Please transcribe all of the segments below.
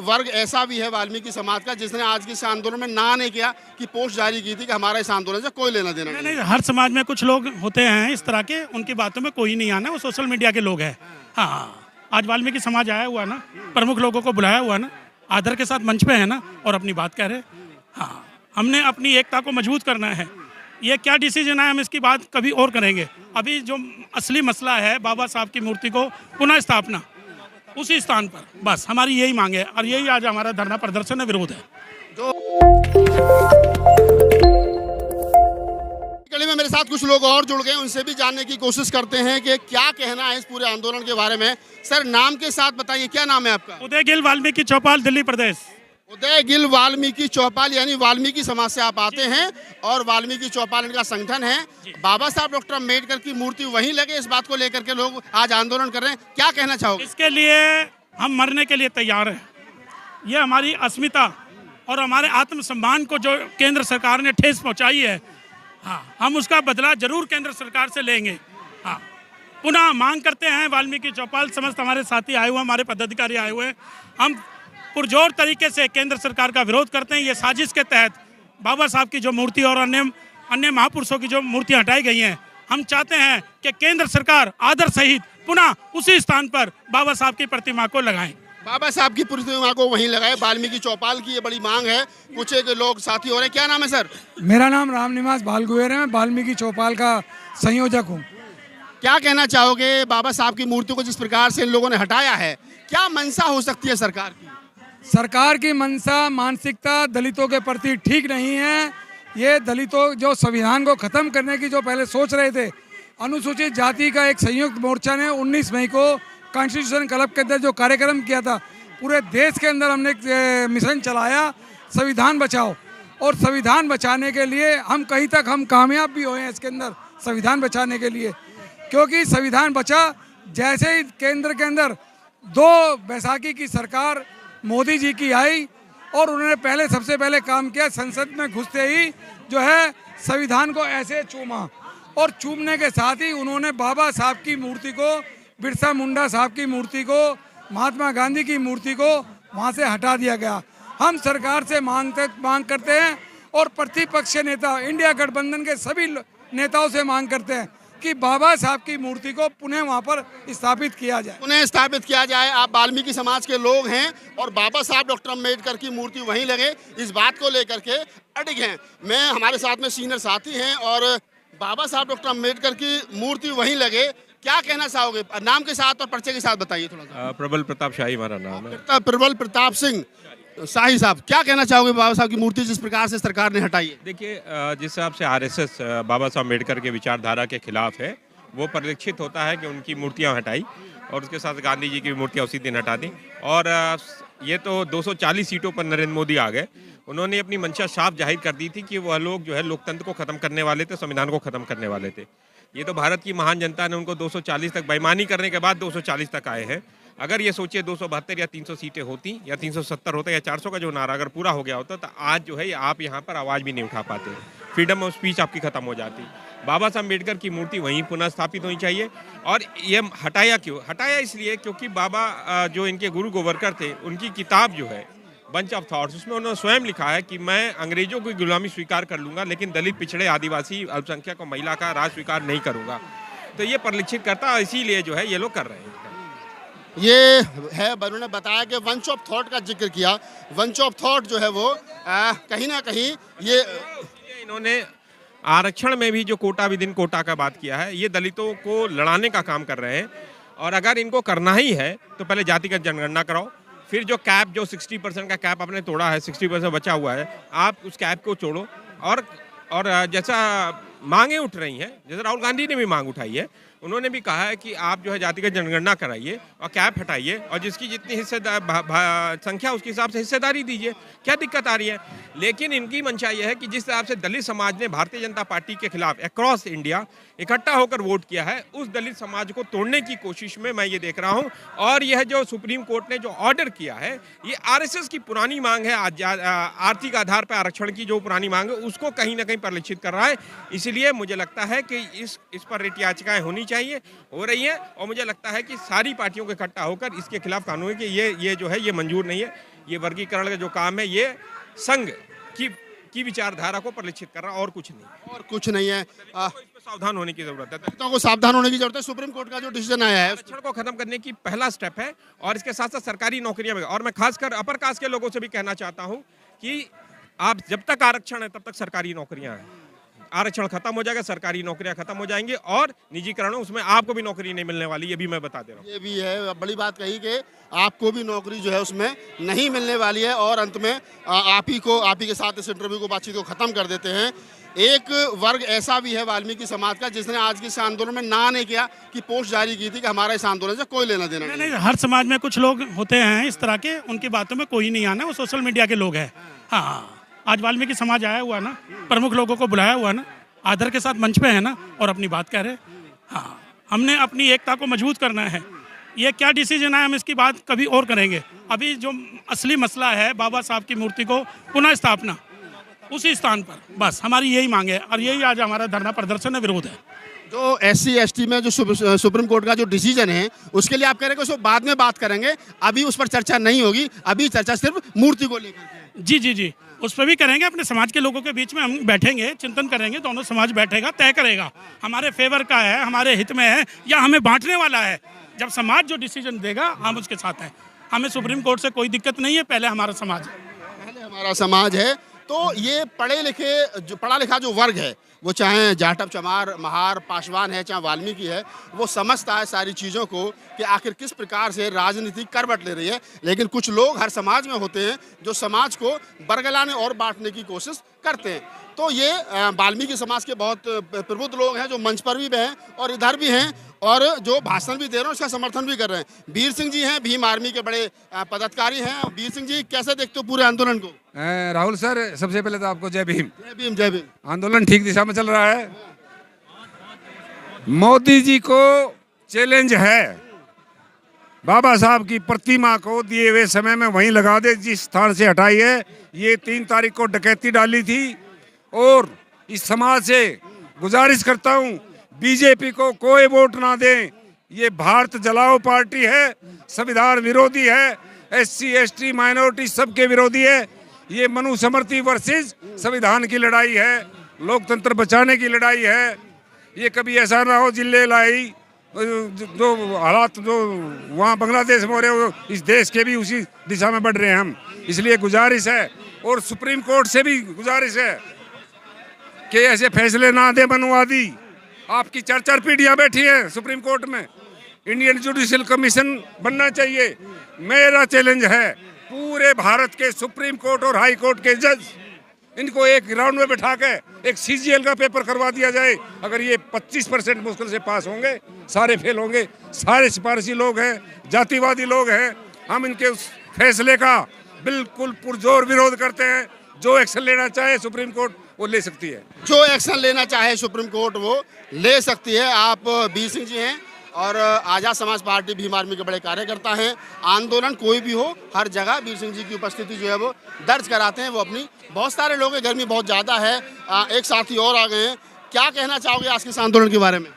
वर्ग ऐसा भी है वाल्मीकि समाज का जिसने आज के इस आंदोलन में ना नहीं किया कि पोस्ट जारी की थी कि हमारा इस आंदोलन से कोई लेना देना नहीं, हर समाज में कुछ लोग होते हैं इस तरह के, उनकी बातों में कोई नहीं आना, वो सोशल मीडिया के लोग हैं। हाँ, आज वाल्मीकि समाज आया हुआ ना, प्रमुख लोगों को बुलाया हुआ ना, आदर के साथ मंच पे है ना, और अपनी बात कह रहे हैं। हाँ, हमने अपनी एकता को मजबूत करना है। ये क्या डिसीजन है, हम इसकी बात कभी और करेंगे। अभी जो असली मसला है, बाबा साहब की मूर्ति को पुनः स्थापना उसी स्थान पर, बस हमारी यही मांग है, और यही आज हमारा धरना प्रदर्शन है, विरोध है। कड़ी में मेरे साथ कुछ लोग और जुड़ गए, उनसे भी जानने की कोशिश करते हैं कि क्या कहना है इस पूरे आंदोलन के बारे में। सर, नाम के साथ बताइए, क्या नाम है आपका? उदय गिल, वाल्मीकि चौपाल, दिल्ली प्रदेश। उदय गिल, वाल्मीकि चौपाल, यानी वाल्मीकि समाज से आप आते हैं, और वाल्मीकि चौपाल इनका संगठन है। बाबा साहब डॉक्टर अम्बेडकर की मूर्ति वहीं लगे, इस बात को लेकर के लोग आज आंदोलन कर रहे हैं, क्या कहना चाहोगे? इसके लिए हम मरने के लिए तैयार हैं। ये हमारी अस्मिता और हमारे आत्मसम्मान को जो केंद्र सरकार ने ठेस पहुंचाई है, हाँ, हम उसका बदला जरूर केंद्र सरकार से लेंगे। हाँ, पुनः मांग करते हैं, वाल्मीकि चौपाल समस्त हमारे साथी आए हुए, हमारे पदाधिकारी आए हुए हैं, हम पुरजोर तरीके से केंद्र सरकार का विरोध करते हैं। ये साजिश के तहत बाबा साहब की जो मूर्ति और अन्य महापुरुषों की जो मूर्तियां हटाई गई हैं, हम चाहते हैं कि केंद्र सरकार आदर सहित पुनः उसी स्थान पर बाबा साहब की प्रतिमा को लगाएं। बाबा साहब की प्रतिमा को वहीं लगाए, वाल्मीकि चौपाल की ये बड़ी मांग है। कुछ एक लोग साथी हो रहे हैं, क्या नाम है सर? मेरा नाम रामनिवास बालगुवेर है, मैं वाल्मीकि चौपाल का संयोजक हूँ। क्या कहना चाहोगे, बाबा साहब की मूर्ति को जिस प्रकार से इन लोगों ने हटाया है, क्या मंशा हो सकती है सरकार की? सरकार की मंशा, मानसिकता दलितों के प्रति ठीक नहीं है। ये दलितों जो संविधान को खत्म करने की जो पहले सोच रहे थे, अनुसूचित जाति का एक संयुक्त मोर्चा ने 19 मई को कॉन्स्टिट्यूशन क्लब के अंदर जो कार्यक्रम किया था, पूरे देश के अंदर हमने एक मिशन चलाया, संविधान बचाओ। और संविधान बचाने के लिए हम कहीं तक हम कामयाब भी हुए हैं इसके अंदर, संविधान बचाने के लिए, क्योंकि संविधान बचा। जैसे ही केंद्र के अंदर 2 बैसाखी की सरकार मोदी जी की आई, और उन्होंने सबसे पहले काम किया, संसद में घुसते ही जो है संविधान को ऐसे चूमा, और चूमने के साथ ही उन्होंने बाबा साहब की मूर्ति को, बिरसा मुंडा साहब की मूर्ति को, महात्मा गांधी की मूर्ति को वहाँ से हटा दिया गया। हम सरकार से मांग करते हैं, और प्रतिपक्ष नेता इंडिया गठबंधन के सभी नेताओं से मांग करते हैं कि बाबा साहब की मूर्ति को पुनः वहाँ पर स्थापित किया जाए, पुनः स्थापित किया जाए। आप वाल्मीकि समाज के लोग हैं और बाबा साहब डॉक्टर अम्बेडकर की मूर्ति वहीं लगे, इस बात को लेकर के अडिग हैं। मैं, हमारे साथ में सीनियर साथी हैं, और बाबा साहब डॉक्टर अम्बेडकर की मूर्ति वहीं लगे, क्या कहना चाहोगे? नाम के साथ और परिचय के साथ बताइए थोड़ा सा। प्रबल प्रताप शाही हमारा नाम है। प्रबल प्रताप सिंह शाही साहब, क्या कहना चाहोगे बाबा साहब की मूर्ति जिस प्रकार से सरकार ने हटाई है? देखिए, जिस हिसाब से आरएसएस बाबा साहब अम्बेडकर के विचारधारा के खिलाफ है, वो परिलक्षित होता है कि उनकी मूर्तियां हटाई, और उसके साथ गांधी जी की मूर्तियां उसी दिन हटा दी। और ये तो 240 सीटों पर नरेंद्र मोदी आ गए। उन्होंने अपनी मंशा साफ जाहिर कर दी थी कि वह लोग जो है लोकतंत्र को खत्म करने वाले थे, संविधान को खत्म करने वाले थे। ये तो भारत की महान जनता ने उनको 240 तक बेईमानी करने के बाद 240 तक आए हैं। अगर ये सोचिए 272 या 300 सीटें होती, या 370 होता, या 400 का जो नारा अगर पूरा हो गया होता, तो आज जो है आप यहाँ पर आवाज़ भी नहीं उठा पाते, फ्रीडम ऑफ स्पीच आपकी खत्म हो जाती। बाबा साहब अम्बेडकर की मूर्ति वहीं पुनः स्थापित होनी चाहिए। और ये हटाया क्यों? हटाया इसलिए क्योंकि बाबा जो इनके गुरु गोवरकर थे, उनकी किताब जो है बंच ऑफ थॉट्स, उसमें उन्होंने स्वयं लिखा है कि मैं अंग्रेजों की गुलामी स्वीकार कर लूंगा, लेकिन दलित, पिछड़े, आदिवासी, अल्पसंख्यक और महिला का राज स्वीकार नहीं करूंगा। तो ये परिलक्षित करता है, इसीलिए जो है ये लोग कर रहे हैं। ये है, उन्होंने बताया कि वंच ऑफ थॉट का जिक्र किया। वंच ऑफ थॉट जो है वो कहीं ना कहीं ये इन्होंने आरक्षण में भी जो कोटा विद इन कोटा का बात किया है, ये दलितों को लड़ाने का काम कर रहे हैं। और अगर इनको करना ही है तो पहले जातिगत जनगणना कराओ, फिर जो कैप, जो 60% का कैप आपने तोड़ा है, 60% बचा हुआ है, आप उस कैप को छोड़ो। और जैसा मांगे उठ रही हैं, जैसे राहुल गांधी ने भी मांग उठाई है, उन्होंने भी कहा है कि आप जो है जातिगत जनगणना कराइए और कैप हटाइए, और जिसकी जितनी संख्या उसके हिसाब से हिस्सेदारी दीजिए, क्या दिक्कत आ रही है? लेकिन इनकी मंशा यह है कि जिस हिसाब से दलित समाज ने भारतीय जनता पार्टी के खिलाफ अक्रॉस इंडिया इकट्ठा होकर वोट किया है, उस दलित समाज को तोड़ने की कोशिश में मैं ये देख रहा हूँ। और यह जो सुप्रीम कोर्ट ने जो ऑर्डर किया है, ये आरएसएस की पुरानी मांग है, आर्थिक आधार पर आरक्षण की जो पुरानी मांग है, उसको कहीं ना कहीं परिलक्षित कर रहा है। इसलिए मुझे लगता है कि इस पर रिट याचिकाएं होनी चाहिए, हो रही है, और मुझे लगता है कि सारी पार्टियों को इकट्ठा होकर इसके खिलाफ कानून कि ये जो है ये मंजूर नहीं है। ये वर्गीकरण का जो काम है ये संघ की विचारधारा को परिलक्षित कर रहा, और कुछ नहीं, और कुछ नहीं है। तो इसमें सावधान होने की जरूरत है। दलितों को सावधान होने की जरूरत है। सुप्रीम कोर्ट का जो डिसीजन आया है आरक्षण को खत्म करने की पहला स्टेप है, और इसके साथ साथ सरकारी नौकरियां में, और मैं खासकर अपर कास्ट के लोगों से भी कहना चाहता हूं कि आप जब तक आरक्षण है तब तक सरकारी नौकरियां हैं। आरक्षण खत्म हो जाएगा, सरकारी नौकरियां खत्म हो जाएंगी, और निजीकरण उसमें आपको भी नौकरी नहीं मिलने वाली, ये भी मैं बता दे रहा हूँ। ये भी है बड़ी बात कही कि आपको भी नौकरी जो है उसमें नहीं मिलने वाली है। और अंत में आप ही के साथ इस इंटरव्यू को, बातचीत को खत्म कर देते हैं। एक वर्ग ऐसा भी है वाल्मीकि समाज का जिसने आज के इस आंदोलन में ना नहीं किया कि पोस्ट जारी की थी कि हमारा इस आंदोलन से कोई लेना देना नहीं, हर समाज में कुछ लोग होते हैं इस तरह के, उनकी बातों में कोई नहीं आना, वो सोशल मीडिया के लोग हैं। हाँ, आज वाल्मीकि समाज आया हुआ ना, प्रमुख लोगों को बुलाया हुआ ना, आदर के साथ मंच पे है ना, और अपनी बात कह रहे हैं। हाँ, हमने अपनी एकता को मजबूत करना है। ये क्या डिसीजन है हम इसकी बात कभी और करेंगे। अभी जो असली मसला है बाबा साहब की मूर्ति को पुनः स्थापना उसी स्थान पर, बस हमारी यही मांग है, और यही आज हमारा धरना प्रदर्शन है, विरोध है। जो SC ST में जो सुप्रीम कोर्ट का जो डिसीजन है उसके लिए आप कह रहे हैं कि उसको बाद में बात करेंगे, अभी उस पर चर्चा नहीं होगी, अभी चर्चा सिर्फ मूर्ति को लेकर के। जी, उस पर भी करेंगे। अपने समाज के लोगों के बीच में हम बैठेंगे, चिंतन करेंगे, दोनों समाज बैठेगा, तय करेगा हमारे फेवर का है, हमारे हित में है, या हमें बांटने वाला है। जब समाज जो डिसीजन देगा हम उसके साथ हैं। हमें सुप्रीम कोर्ट से कोई दिक्कत नहीं है, पहले हमारा समाज है। पहले हमारा समाज है। तो ये पढ़ा लिखा जो वर्ग है, वो चाहे जाटव, चमार, महार, पासवान है, चाहे वाल्मीकि है, वो समझता है सारी चीज़ों को कि आखिर किस प्रकार से राजनीति करवट ले रही है। लेकिन कुछ लोग हर समाज में होते हैं जो समाज को बरगलाने और बांटने की कोशिश करते हैं। तो ये वाल्मीकि समाज के बहुत प्रबुद्ध लोग हैं जो मंच पर भी हैं और इधर भी हैं, और जो भाषण भी दे रहे हैं उसका समर्थन भी कर रहे हैं। वीर सिंह जी हैं, भीम आर्मी के बड़े पदाधिकारी हैं। वीर सिंह जी, कैसे देखते हो पूरे आंदोलन को? राहुल सर, सबसे पहले तो आपको जय भीम। जय भीम, जय भीम। आंदोलन ठीक दिशा में चल रहा है। मोदी जी को चैलेंज है, बाबा साहब की प्रतिमा को दिए हुए समय में वहीं लगा दे जिस स्थान से हटाई है। ये 3 तारीख को डकैती डाली थी, और इस समाज से गुजारिश करता हूँ बीजेपी को कोई वोट ना दें। ये भारत जलाओ पार्टी है, संविधान विरोधी है, SC ST माइनॉरिटी सबके विरोधी है। ये मनुस्मृति वर्सेस संविधान की लड़ाई है, लोकतंत्र बचाने की लड़ाई है। ये कभी ऐसा ना हो जिले लाई जो हालात जो वहाँ बांग्लादेश में हो रहे हो, इस देश के भी उसी दिशा में बढ़ रहे हैं हम। इसलिए गुजारिश है, और सुप्रीम कोर्ट से भी गुजारिश है कि ऐसे फैसले ना दे मनुवादी। आपकी 4 पीढ़ियाँ बैठी हैं सुप्रीम कोर्ट में, इंडियन जुडिशियल कमीशन बनना चाहिए। मेरा चैलेंज है पूरे भारत के सुप्रीम कोर्ट और हाई कोर्ट के जज, इनको एक ग्राउंड में बैठा के एक CGL का पेपर करवा दिया जाए। अगर ये 25% मुश्किल से पास होंगे, सारे फेल होंगे। सारे सिफारिशी लोग हैं, जातिवादी लोग हैं। हम इनके उस फैसले का बिल्कुल पुरजोर विरोध करते हैं। जो एक्शन लेना चाहे सुप्रीम कोर्ट वो ले सकती है। जो एक्शन लेना चाहे सुप्रीम कोर्ट वो ले सकती है। आप वीर सिंह जी हैं और आज़ाद समाज पार्टी भीम आर्मी के बड़े कार्यकर्ता हैं। आंदोलन कोई भी हो, हर जगह वीर सिंह जी की उपस्थिति जो है वो दर्ज कराते हैं। वो अपनी, बहुत सारे लोग हैं, गर्मी बहुत ज़्यादा है। एक साथी और आ गए हैं। क्या कहना चाहोगे आज के इस आंदोलन के बारे में?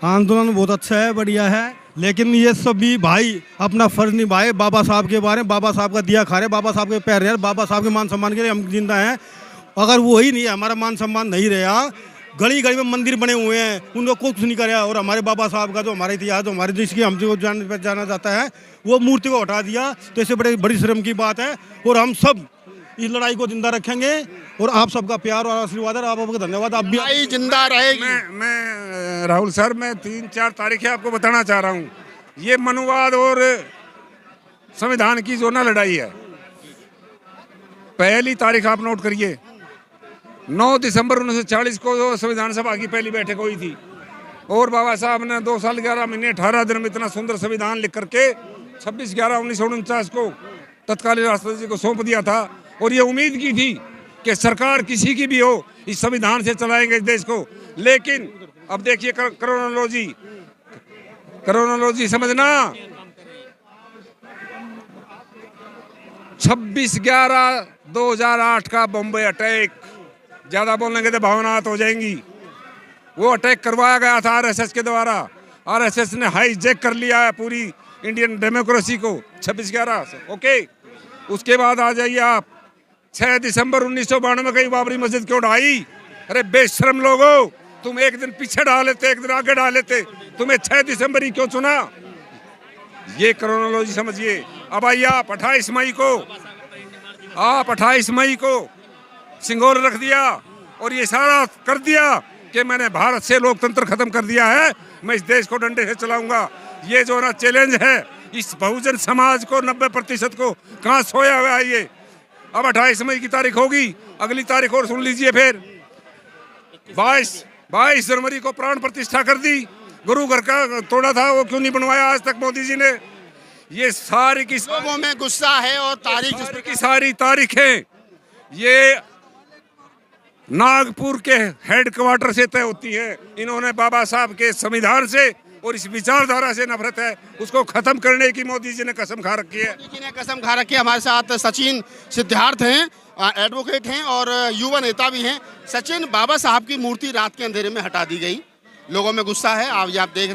आंदोलन बहुत अच्छा है, बढ़िया है, लेकिन ये सभी भाई अपना फर्ज निभाए। बाबा साहब के बारे में, बाबा साहब का दिया खा रहे, बाबा साहब के पैर रहे, बाबा साहब के मान सम्मान के लिए हम जिंदा हैं। अगर वो ही नहीं, हमारा मान सम्मान नहीं रहा, गली गली में मंदिर बने हुए हैं, उनको कुछ नहीं कराया, और हमारे बाबा साहब का जो हमारा इतिहास, जो हमारे देश की हम जो जाना जाता है, वो मूर्ति को हटा दिया, तो इससे बड़ी शर्म की बात है। और हम सब इस लड़ाई को जिंदा रखेंगे, और आप सबका प्यार और आशीर्वाद है। आपका धन्यवाद। आप भी जिंदा रहेगी। मैं राहुल सर, मैं 3-4 तारीखें आपको बताना चाह रहा हूँ। ये मनुवाद और संविधान की जो ना लड़ाई है, पहली तारीख आप नोट करिए, 9 दिसंबर 1940 को जो संविधान सभा की पहली बैठक हुई थी, और बाबा साहब ने 2 साल 11 महीने 18 दिन में इतना सुंदर संविधान लिख करके 26/11/1949 को तत्कालीन राष्ट्रपति जी को सौंप दिया था। और ये उम्मीद की थी कि सरकार किसी की भी हो, इस संविधान से चलाएंगे इस देश को। लेकिन अब देखिए क्रोनोलॉजी समझना, 26/11/2008 का बॉम्बे अटैक, ज्यादा बोलने तो भावनात हो जाएंगी। वो अटैक करवाया गया था RSS के द्वारा। RSS ने हाईजैक कर लिया है पूरी इंडियन डेमोक्रेसी को 26/11 से। ओके, उसके बाद आ जाइए आप 6 दिसंबर 1992 में बाबरी मस्जिद क्यों ढाई? अरे बेशर्म लोगो, तुम एक दिन पीछे डाल लेते, एक दिन आगे डाल लेते, तुम्हें 6 दिसंबर ही क्यों चुना? ये क्रोनोलॉजी समझिए। अब आइए आप 28 मई को सिंगोर रख दिया और ये सारा कर दिया कि मैंने भारत से लोकतंत्र खत्म कर दिया है, मैं इस देश को डंडे से चलाऊंगा। ये जो ना चैलेंज है इस बहुजन समाज को 90% को कहाँ सोया हुआ है ये। अब 28 मई की तारीख होगी, अगली तारीख और सुन लीजिए फिर 22 जनवरी को प्राण प्रतिष्ठा कर दी। गुरु घर का तोड़ा था, वो क्यों नहीं बनवाया आज तक मोदी जी ने? ये सारी की लोगों में गुस्सा है और तारीख की सारी तारीखें ये नागपुर के हेडक्वार्टर से तय होती है। इन्होंने बाबा साहब के संविधान से और इस विचारधारा से नफरत है, उसको खत्म करने की मोदी जी ने कसम खा रखी है। मोदी जी ने कसम खा रखी है। हमारे साथ सचिन सिद्धार्थ हैं, एडवोकेट हैं और युवा नेता भी हैं। सचिन, बाबा साहब की मूर्ति रात के अंधेरे में हटा दी गई, लोगों में गुस्सा है, आप देख रहे हैं।